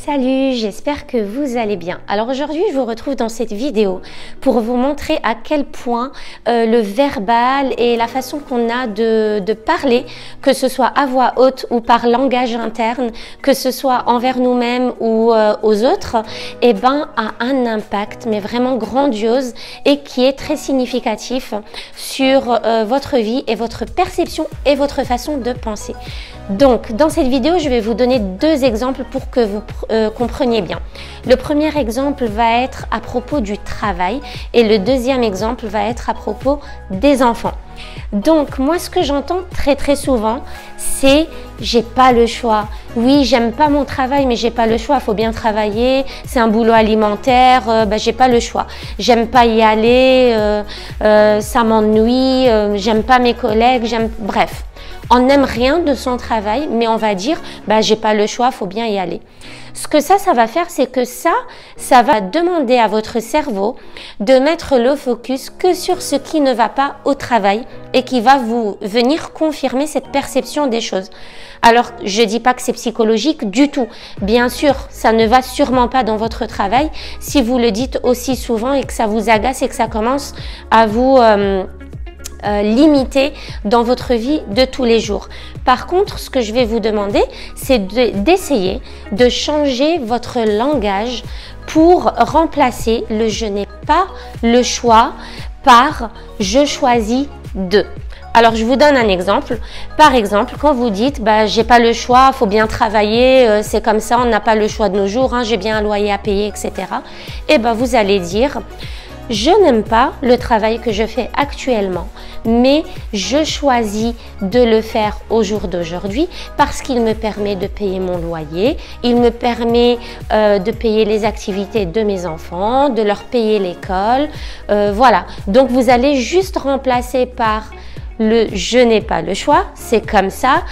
Salut, j'espère que vous allez bien. Alors aujourd'hui, je vous retrouve dans cette vidéo pour vous montrer à quel point le verbal et la façon qu'on a de parler, que ce soit à voix haute ou par langage interne, que ce soit envers nous-mêmes ou aux autres, eh ben, a un impact, mais vraiment grandiose et qui est très significatif sur votre vie et votre perception et votre façon de penser. Donc, dans cette vidéo, je vais vous donner deux exemples pour que vous compreniez bien. Le premier exemple va être à propos du travail et le deuxième exemple va être à propos des enfants. Donc, moi, ce que j'entends très souvent, c'est « j'ai pas le choix ». Oui, j'aime pas mon travail, mais j'ai pas le choix, il faut bien travailler, c'est un boulot alimentaire, j'ai pas le choix. J'aime pas y aller, ça m'ennuie, j'aime pas mes collègues, bref. On n'aime rien de son travail, mais on va dire j'ai pas le choix, faut bien y aller. Ce que ça va faire, c'est que ça va demander à votre cerveau de mettre le focus que sur ce qui ne va pas au travail et qui va vous venir confirmer cette perception des choses. Alors, je dis pas que c'est psychologique du tout. Bien sûr, ça ne va sûrement pas dans votre travail si vous le dites aussi souvent et que ça vous agace et que ça commence à vous limité dans votre vie de tous les jours. Par contre, ce que je vais vous demander, c'est d'essayer de changer votre langage pour remplacer le « je n'ai pas le choix » par « je choisis de ». Alors, je vous donne un exemple. Par exemple, quand vous dites j'ai pas le choix, faut bien travailler, c'est comme ça, on n'a pas le choix de nos jours, j'ai bien un loyer à payer, etc. Et vous allez dire je n'aime pas le travail que je fais actuellement, mais je choisis de le faire au jour d'aujourd'hui parce qu'il me permet de payer mon loyer, il me permet de payer les activités de mes enfants, de leur payer l'école, voilà. Donc, vous allez juste remplacer par le « je n'ai pas le choix », c'est comme ça,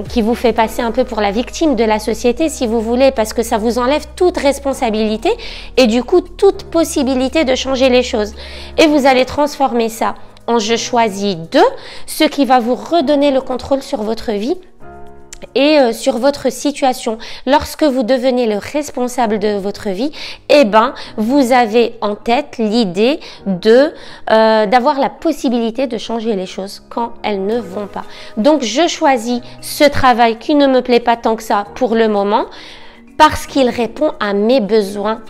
qui vous fait passer un peu pour la victime de la société si vous voulez, parce que ça vous enlève toute responsabilité et du coup toute possibilité de changer les choses. Et vous allez transformer ça en « je choisis de », ce qui va vous redonner le contrôle sur votre vie et sur votre situation. Lorsque vous devenez le responsable de votre vie, vous avez en tête l'idée d'avoir la possibilité de changer les choses quand elles ne vont pas. Donc, je choisis ce travail qui ne me plaît pas tant que ça pour le moment parce qu'il répond à mes besoins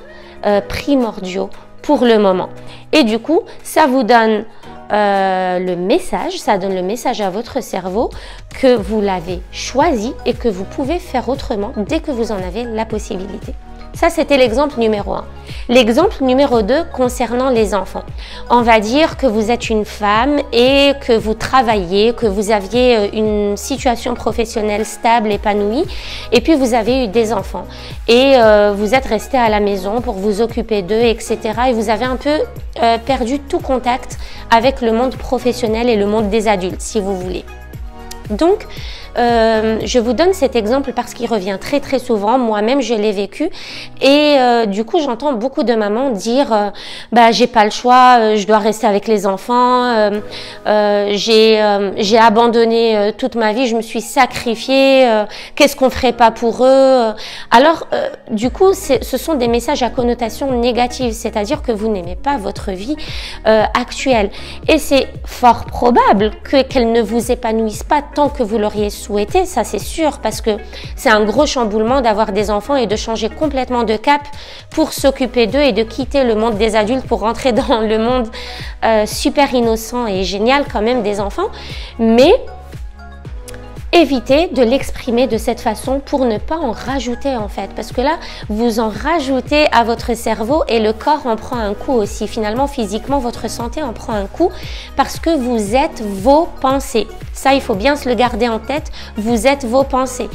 primordiaux pour le moment. Et du coup, ça vous donne le message à votre cerveau que vous l'avez choisi et que vous pouvez faire autrement dès que vous en avez la possibilité. Ça, c'était l'exemple numéro 1. L'exemple numéro 2 concernant les enfants. On va dire que vous êtes une femme et que vous travaillez, que vous aviez une situation professionnelle stable, épanouie, et puis vous avez eu des enfants. Et vous êtes resté à la maison pour vous occuper d'eux, etc. Et vous avez un peu perdu tout contact avec le monde professionnel et le monde des adultes, si vous voulez. Donc, je vous donne cet exemple parce qu'il revient très souvent. Moi-même, je l'ai vécu et du coup, j'entends beaucoup de mamans dire j'ai pas le choix, je dois rester avec les enfants, j'ai abandonné toute ma vie, je me suis sacrifiée, qu'est-ce qu'on ferait pas pour eux? Alors, du coup, ce sont des messages à connotation négative, c'est-à-dire que vous n'aimez pas votre vie actuelle et c'est fort probable qu'elle ne vous épanouisse pas tant que vous l'auriez souhaité, ça c'est sûr, parce que c'est un gros chamboulement d'avoir des enfants et de changer complètement de cap pour s'occuper d'eux et de quitter le monde des adultes pour rentrer dans le monde super innocent et génial quand même des enfants. Mais évitez de l'exprimer de cette façon pour ne pas en rajouter en fait, parce que là vous en rajoutez à votre cerveau et le corps en prend un coup aussi. Finalement, physiquement, votre santé en prend un coup parce que vous êtes vos pensées. Ça, il faut bien se le garder en tête, vous êtes vos pensées.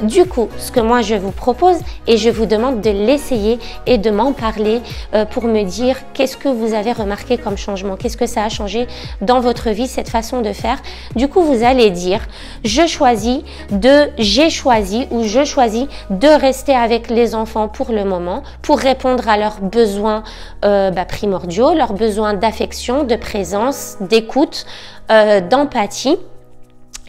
Du coup, ce que moi je vous propose et je vous demande de l'essayer et de m'en parler pour me dire qu'est-ce que vous avez remarqué comme changement, qu'est-ce que ça a changé dans votre vie, cette façon de faire. Du coup, vous allez dire j'ai choisi ou je choisis de rester avec les enfants pour le moment pour répondre à leurs besoins primordiaux, leurs besoins d'affection, de présence, d'écoute, d'empathie.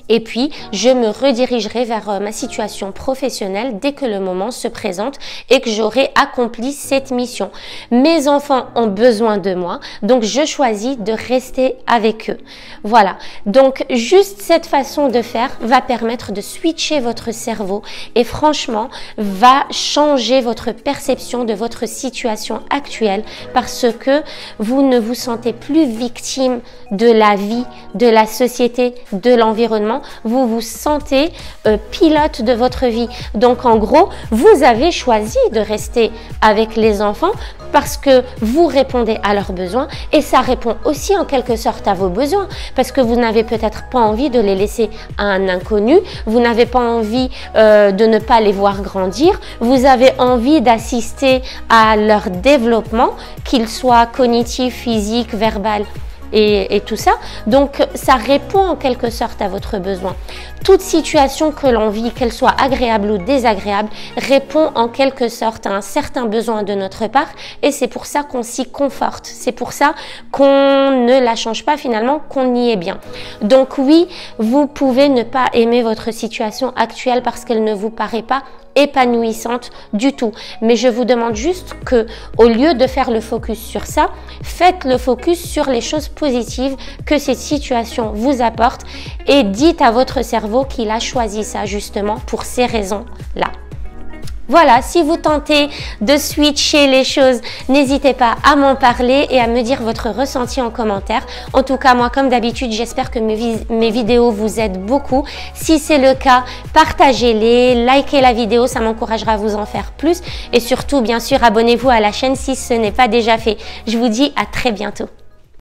et puis je me redirigerai vers ma situation professionnelle dès que le moment se présente et que j'aurai accompli cette mission. Mes enfants ont besoin de moi, donc je choisis de rester avec eux. Voilà, donc juste cette façon de faire va permettre de switcher votre cerveau et franchement va changer votre perception de votre situation actuelle parce que vous ne vous sentez plus victime de la vie, de la société, de l'environnement. Vous vous sentez pilote de votre vie. Donc en gros, vous avez choisi de rester avec les enfants parce que vous répondez à leurs besoins et ça répond aussi en quelque sorte à vos besoins parce que vous n'avez peut-être pas envie de les laisser à un inconnu, vous n'avez pas envie de ne pas les voir grandir, vous avez envie d'assister à leur développement, qu'il soit cognitif, physique, verbal et tout ça. Donc ça répond en quelque sorte à votre besoin. Toute situation que l'on vit, qu'elle soit agréable ou désagréable, répond en quelque sorte à un certain besoin de notre part et c'est pour ça qu'on s'y conforte. C'est pour ça qu'on ne la change pas finalement, qu'on y est bien. Donc oui, vous pouvez ne pas aimer votre situation actuelle parce qu'elle ne vous paraît pas épanouissante du tout. Mais je vous demande juste que, au lieu de faire le focus sur ça, faites le focus sur les choses positives que cette situation vous apporte et dites à votre cerveau qu'il a choisi ça justement pour ces raisons-là. Voilà, si vous tentez de switcher les choses, n'hésitez pas à m'en parler et à me dire votre ressenti en commentaire. En tout cas, moi, comme d'habitude, j'espère que mes vidéos vous aident beaucoup. Si c'est le cas, partagez-les, likez la vidéo, ça m'encouragera à vous en faire plus. Et surtout, bien sûr, abonnez-vous à la chaîne si ce n'est pas déjà fait. Je vous dis à très bientôt.